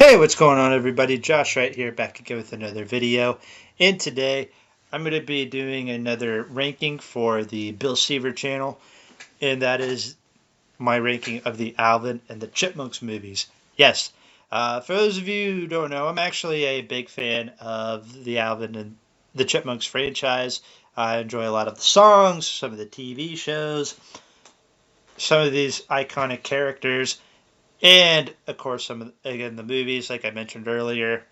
Hey, what's going on, everybody? Josh right here, back again with another video. And today, I'm going to be doing another ranking for the Bill Seaver channel, and that is my ranking of the Alvin and the Chipmunks movies. Yes, for those of you who don't know, I'm actually a big fan of the Alvin and the Chipmunks franchise. I enjoy a lot of the songs, some of the TV shows, some of these iconic characters. And of course, again the movies, like I mentioned earlier.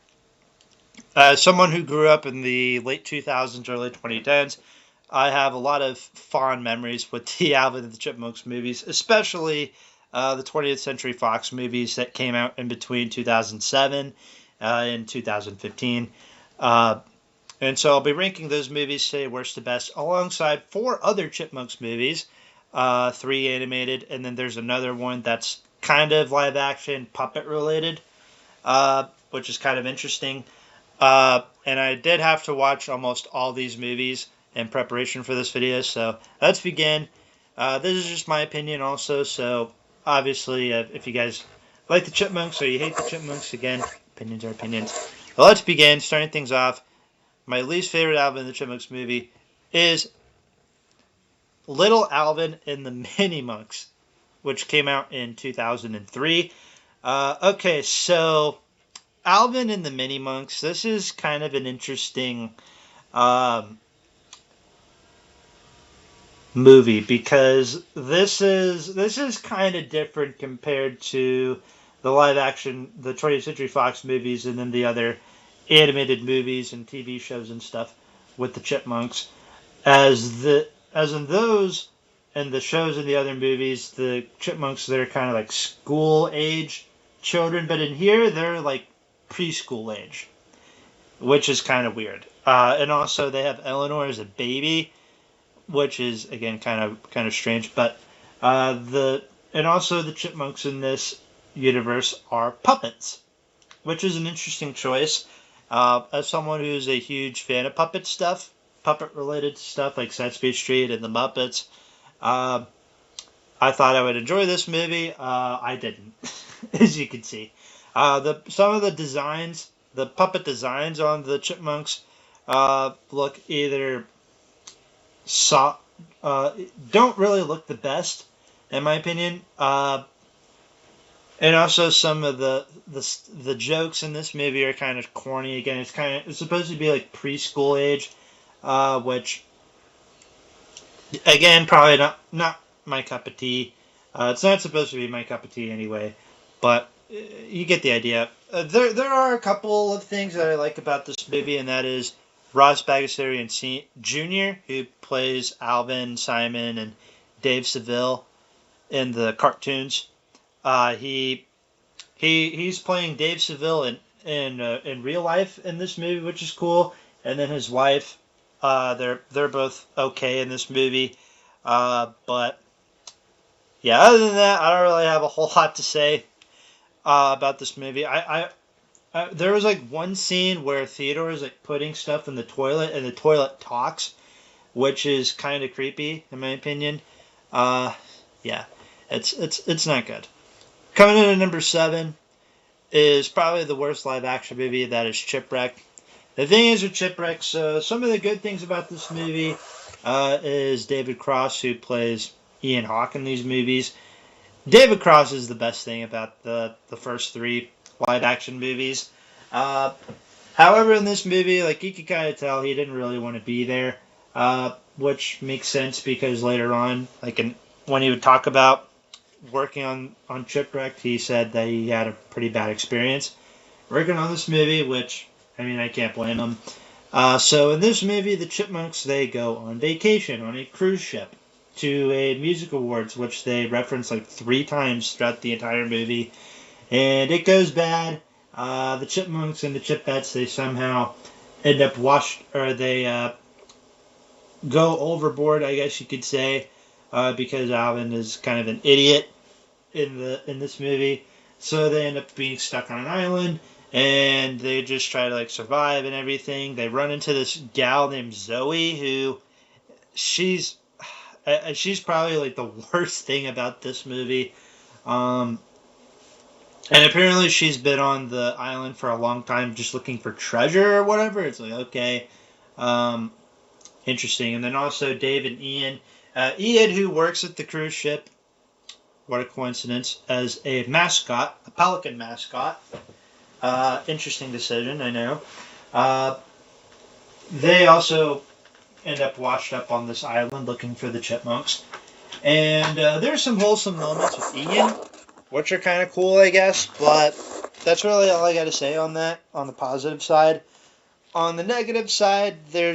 As someone who grew up in the late 2000s, early 2010s, I have a lot of fond memories with the Alvin and the Chipmunks movies, especially the 20th Century Fox movies that came out in between 2007 and 2015. Uh, and so I'll be ranking those movies today, worst to best, alongside four other Chipmunks movies, three animated, and then there's another one that's kind of live action, puppet related, which is kind of interesting. And I did have to watch almost all these movies in preparation for this video, so let's begin. This is just my opinion also, so obviously if you guys like the Chipmunks or you hate the Chipmunks, again, opinions are opinions. But let's begin, starting things off. My least favorite Alvin and the Chipmunks movie is Little Alvin and the Minimonks, which came out in 2003. Okay, so Alvin and the Minimonks, this is kind of an interesting movie because this is kind of different compared to the live action, the 20th Century Fox movies, and then the other animated movies and TV shows and stuff with the Chipmunks. As in those and the shows and the other movies, the Chipmunks, they're kind of like school age children, but in here they're like preschool age, which is kind of weird. And also they have Eleanor as a baby, which is again kind of strange. But and also the Chipmunks in this universe are puppets, which is an interesting choice. As someone who's a huge fan of puppet related stuff like Sesame Street and the Muppets, I thought I would enjoy this movie. I didn't, as you can see. Some of the designs, the puppet designs on the Chipmunks, look either don't really look the best, in my opinion. And also some of the jokes in this movie are kind of corny. Again, it's supposed to be like preschool age, which again probably not my cup of tea. It's not supposed to be my cup of tea anyway, but you get the idea. There are a couple of things that I like about this movie, and that is Ross Bagdasarian Jr., who plays Alvin, Simon, and Dave Seville in the cartoons. He's playing Dave Seville in real life in this movie, which is cool. And then his wife, they're both okay in this movie. But yeah, other than that, I don't really have a whole lot to say about this movie. There was like one scene where Theodore is like putting stuff in the toilet and the toilet talks, which is kind of creepy in my opinion. Yeah, it's not good. Coming in at number 7 is probably the worst live action movie. That is Chipwreck. The thing is with Chipwreck, so some of the good things about this movie is David Cross, who plays Ian Hawke in these movies. David Cross is the best thing about the first 3 live action movies. However, in this movie, like you can kind of tell he didn't really want to be there, which makes sense because later on, when he would talk about working on Chipwreck, he said that he had a pretty bad experience working on this movie, which, I mean, I can't blame him. So in this movie, the Chipmunks, they go on vacation on a cruise ship to a music awards, which they reference like 3 times throughout the entire movie, and it goes bad. The Chipmunks and the Chipettes, they somehow end up they go overboard, I guess you could say, because Alvin is kind of an idiot in this movie. So they end up being stuck on an island, and they just try to like survive and everything. They run into this gal named Zoe, who she's probably like the worst thing about this movie. And apparently she's been on the island for a long time just looking for treasure or whatever. It's like, okay, um, interesting. And then also Dave and Ian. Ian, who works at the cruise ship, what a coincidence, as a mascot, a pelican mascot. Interesting decision, I know. Uh, they also end up washed up on this island looking for the chipmunks. And there's some wholesome moments with Ian, which are kind of cool, I guess. But that's really all I got to say on that, on the positive side. On the negative side, the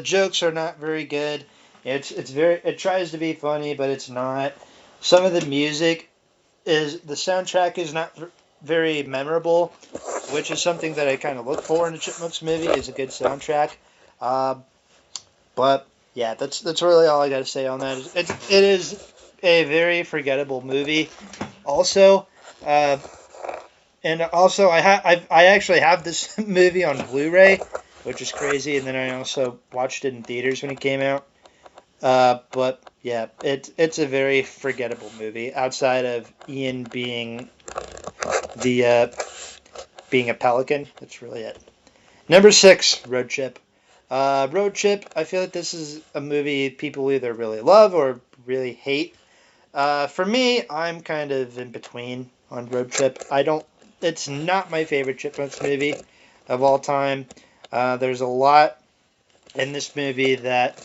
jokes are not very good. It tries to be funny, but it's not. Some of the music the soundtrack is not very memorable, which is something that I kind of look for in a Chipmunks movie is a good soundtrack. Uh, but yeah, that's really all I got to say on that. It is a very forgettable movie. Also, uh, and also I actually have this movie on Blu-ray, which is crazy. And then I also watched it in theaters when it came out. But yeah, it's a very forgettable movie. Outside of Ian the being a pelican, that's really it. Number 6, Road Trip. Road Trip. I feel like this is a movie people either really love or really hate. For me, I'm kind of in between on Road Trip. I don't. It's not my favorite Chipmunks movie of all time. There's a lot in this movie that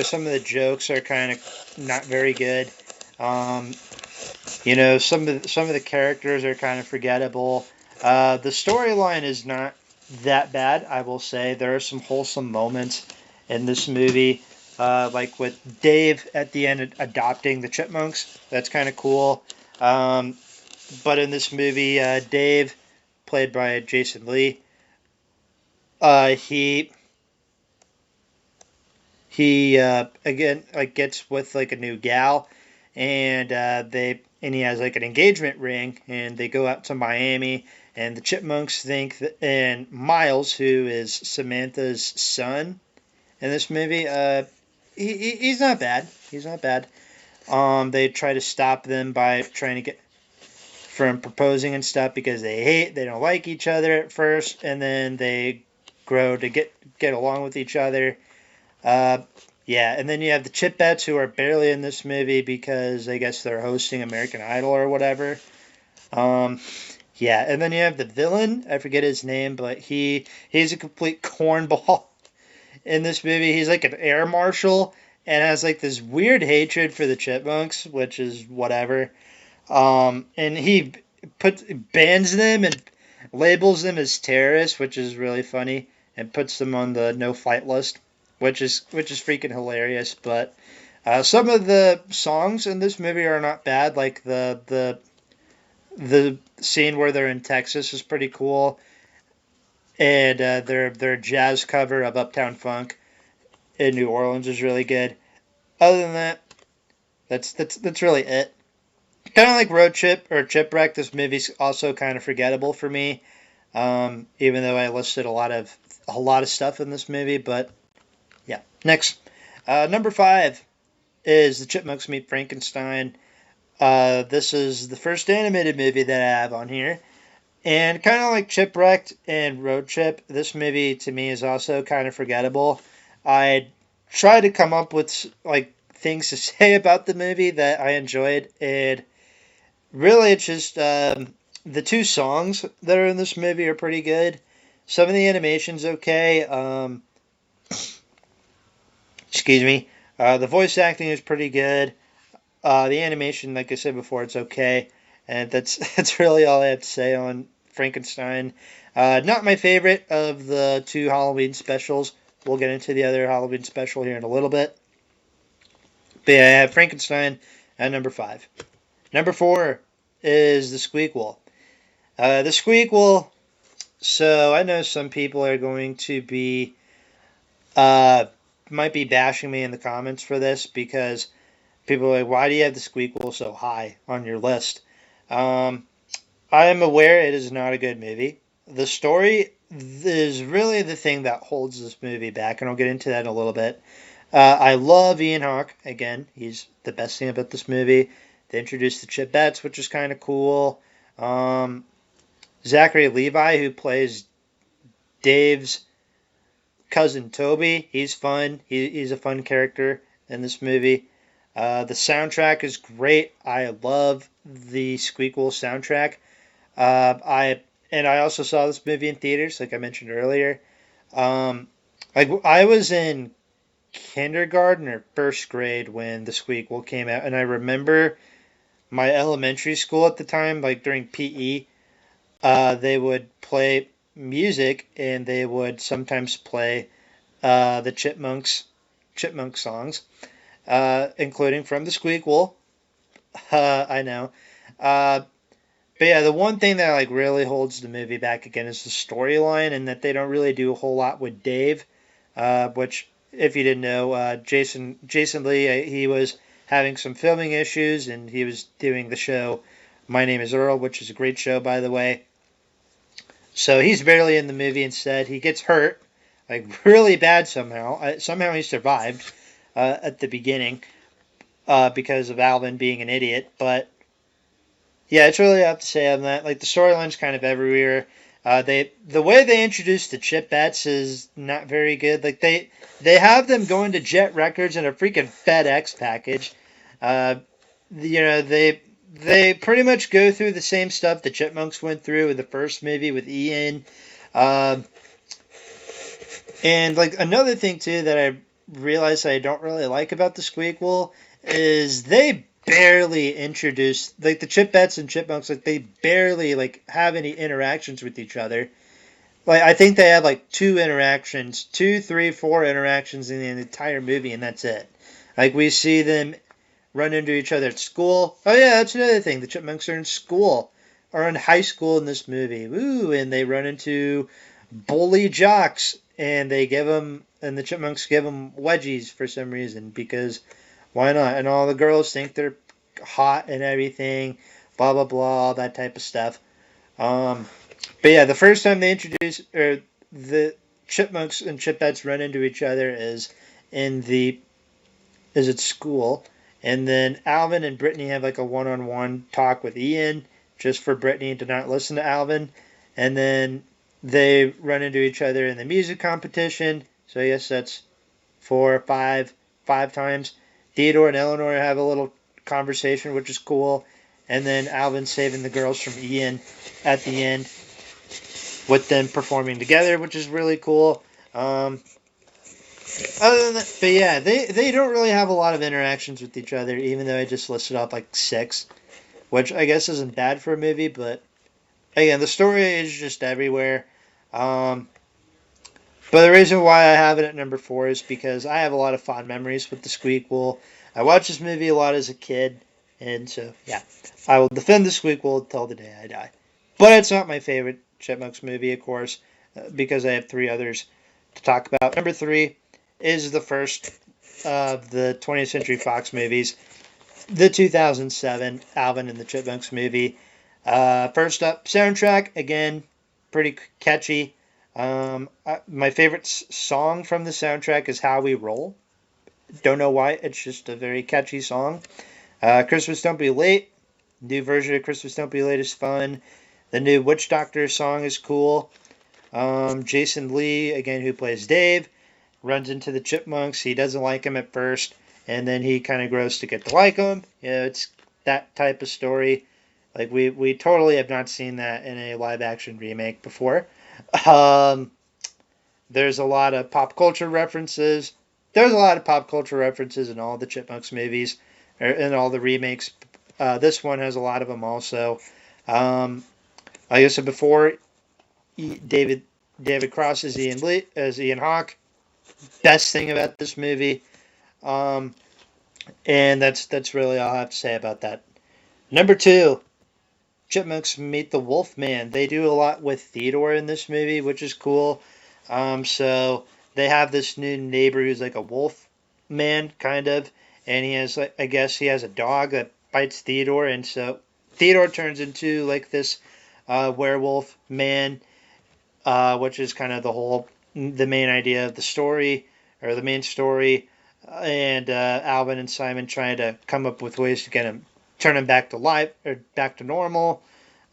some of the jokes are kind of not very good. Um, some of the characters are kind of forgettable. The storyline is not that bad, I will say. There are some wholesome moments in this movie, like with Dave at the end adopting the Chipmunks. That's kind of cool. But in this movie, Dave, played by Jason Lee, he again like gets with like a new gal, and he has like an engagement ring, and they go out to Miami, and the Chipmunks think that, and Miles, who is Samantha's son in this movie, he's not bad. He's not bad. They try to stop them by trying to get from proposing and stuff because they don't like each other at first, and then they grow to get along with each other. Uh, yeah, and then you have the Chipettes who are barely in this movie because I guess they're hosting American Idol or whatever. Um, yeah, and then you have the villain. I forget his name, but he's a complete cornball in this movie. He's like an air marshal and has like this weird hatred for the Chipmunks, which is whatever. And he bans them and labels them as terrorists, which is really funny, and puts them on the no-flight list, which is freaking hilarious. But some of the songs in this movie are not bad. Like the scene where they're in Texas is pretty cool, and their jazz cover of Uptown Funk in New Orleans is really good. Other than that, that's really it. Kind of like Road Trip or Chipwreck, this movie's also kind of forgettable for me. Even though I listed a lot of stuff in this movie, but yeah. Next, number 5 is The Chipmunks Meet Frankenstein. This is the first animated movie that I have on here, and kind of like Chipwrecked and Road Trip, this movie to me is also kind of forgettable. I tried to come up with like things to say about the movie that I enjoyed, and really it's just the two songs that are in this movie are pretty good. Some of the animation's okay. Excuse me. The voice acting is pretty good. The animation, like I said before, it's okay, and that's really all I have to say on Frankenstein. Not my favorite of the two Halloween specials. We'll get into the other Halloween special here in a little bit. But yeah, I have Frankenstein at number 5. Number 4 is The Squeakquel. The Squeakquel. So I know some people are going to be might be bashing me in the comments for this because people are like, why do you have The Squeakquel so high on your list? I am aware it is not a good movie. The story is really the thing that holds this movie back, and I'll get into that in a little bit. I love Ian Hawke. Again, he's the best thing about this movie. They introduced the Chipettes, which is kind of cool. Um, Zachary Levi, who plays Dave's cousin Toby, he's fun. He's a fun character in this movie. The soundtrack is great. I love the Squeakquel soundtrack. I also saw this movie in theaters, like I mentioned earlier. Um, like I was in kindergarten or first grade when the Squeakquel came out, and I remember my elementary school at the time, like during PE, they would play music and they would sometimes play the chipmunk songs, including from the Squeakquel. I know. Uh, but yeah, the one thing that like really holds the movie back again is the storyline, and that they don't really do a whole lot with Dave, which if you didn't know, Jason Lee, he was having some filming issues, and he was doing the show My Name Is Earl, which is a great show by the way. So he's barely in the movie. Instead, he gets hurt, like really bad somehow. Somehow he survived at the beginning because of Alvin being an idiot, but yeah, it's really up to say on that. Like the storyline's kind of everywhere. The way they introduced the Chipettes is not very good. Like they have them going to Jet Records in a freaking FedEx package. Uh, they pretty much go through the same stuff the Chipmunks went through in the first movie with Ian. Uh, and like another thing too that I realized I don't really like about the Squeakquel is they barely introduce like the Chipettes and Chipmunks, like they barely like have any interactions with each other. Like I think they have like two interactions, two, three, four interactions in the entire movie, and that's it. Like we see them run into each other at school. Oh yeah, that's another thing. The Chipmunks are in school, or in high school in this movie. Woo! And they run into bully jocks, and the Chipmunks give them wedgies for some reason because why not? And all the girls think they're hot and everything, blah blah blah, all that type of stuff. Um, but yeah, the first time they introduce or the Chipmunks and Chipettes run into each other in the is at school, and then Alvin and Brittany have like a one-on-one talk with Ian, just for Brittany to not listen to Alvin, and then they run into each other in the music competition. So I guess that's four, five times. Theodore and Eleanor have a little conversation, which is cool. And then Alvin saving the girls from Ian at the end with them performing together, which is really cool. Other than that, but yeah, they don't really have a lot of interactions with each other, even though I just listed off like six, which I guess isn't bad for a movie, but again, the story is just everywhere. Um, but the reason why I have it at number 4 is because I have a lot of fond memories with the Squeakquel. I watched this movie a lot as a kid, and so yeah, I will defend the Squeakquel until the day I die. But it's not my favorite Chipmunks movie, of course, because I have 3 others to talk about. Number 3 is the first of the 20th Century Fox movies, the 2007 Alvin and the Chipmunks movie. First up, soundtrack, again, pretty catchy. My favorite song from the soundtrack is How We Roll. Don't know why, it's just a very catchy song. Christmas Don't Be Late, new version of Christmas Don't Be Late is fun. The new Witch Doctor song is cool. Jason Lee, again, who plays Dave, runs into the Chipmunks. He doesn't like him at first, and then he kind of grows to get to like him. It's that type of story. Like we totally have not seen that in a live action remake before. There's a lot of pop culture references. There's a lot of pop culture references in all the Chipmunks movies, or in all the remakes. This one has a lot of them also. Like I said before, David Cross as Ian Hawke. Best thing about this movie. And that's really all I have to say about that. Number 2, Chipmunks Meet the Wolfman. They do a lot with Theodore in this movie, which is cool. So they have this new neighbor who's like a wolf man, kind of, and he has like, I guess he has a dog that bites Theodore, and so Theodore turns into like this werewolf man, which is kind of the main idea of the story, or the main story, and Alvin and Simon trying to come up with ways to get him turn him back to life or back to normal.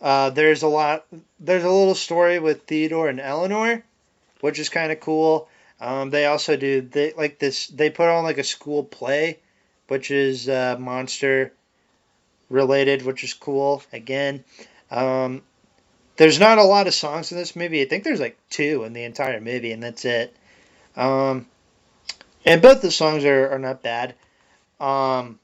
There's a little story with Theodore and Eleanor, which is kind of cool. They also they like this. They put on like a school play, which is monster related, which is cool. Again, um, there's not a lot of songs in this movie. I think there's like two in the entire movie, and that's it. Um, and both the songs are not bad. Um,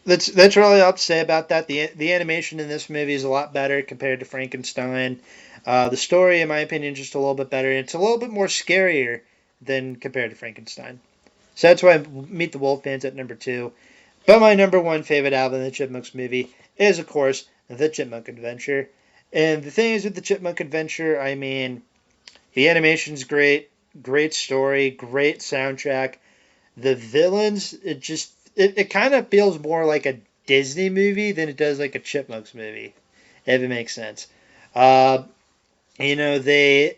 that's really all to say about that. The animation in this movie is a lot better compared to Frankenstein. The story, in my opinion, is just a little bit better. It's a little bit more scarier than compared to Frankenstein. So that's why Meet the Wolfman's at number 2. But my number 1 favorite Alvin and the Chipmunks movie is, of course, The Chipmunk Adventure. And the thing is with The Chipmunk Adventure, I mean, the animation's great, great story, great soundtrack. The villains, it kind of feels more like a Disney movie than it does like a Chipmunks movie, if it makes sense. Uh, you know, they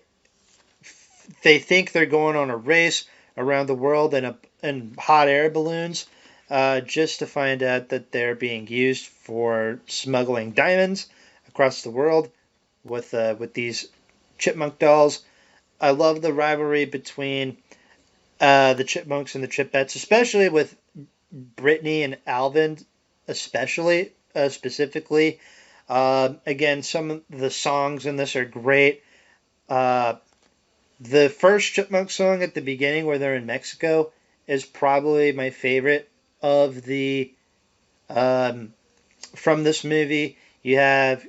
think they're going on a race around the world in hot air balloons, just to find out that they're being used for smuggling diamonds across the world with these chipmunk dolls. I love the rivalry between the Chipmunks and the Chipettes, especially with Brittany and Alvin, especially specifically. Again, some of the songs in this are great. Uh, the first Chipmunk song at the beginning, where they're in Mexico, is probably my favorite of the um, from this movie. You have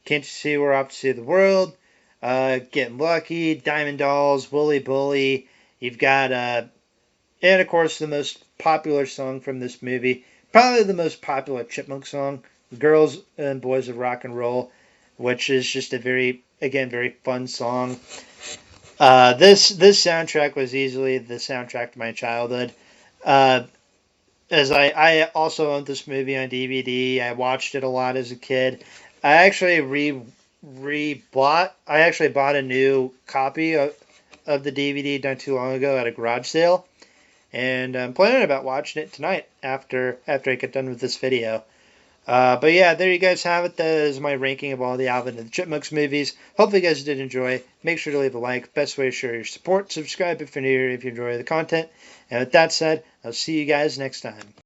"Can't You See We're Off to See the World," "Getting Lucky," "Diamond Dolls," "Wooly Bully." You've got and of course, the most popular song from this movie, probably the most popular Chipmunk song, Girls and Boys of Rock and Roll, which is just a very fun song. This soundtrack was easily the soundtrack to my childhood. Uh, as I also owned this movie on DVD. I watched it a lot as a kid. I actually I actually bought a new copy of the DVD not too long ago at a garage sale, and I'm planning about watching it tonight after I get done with this video. But yeah, there you guys have it. That is my ranking of all the Alvin and the Chipmunks movies. Hopefully you guys did enjoy. Make sure to leave a like. Best way to show your support. Subscribe if you're new here if you enjoy the content. And with that said, I'll see you guys next time.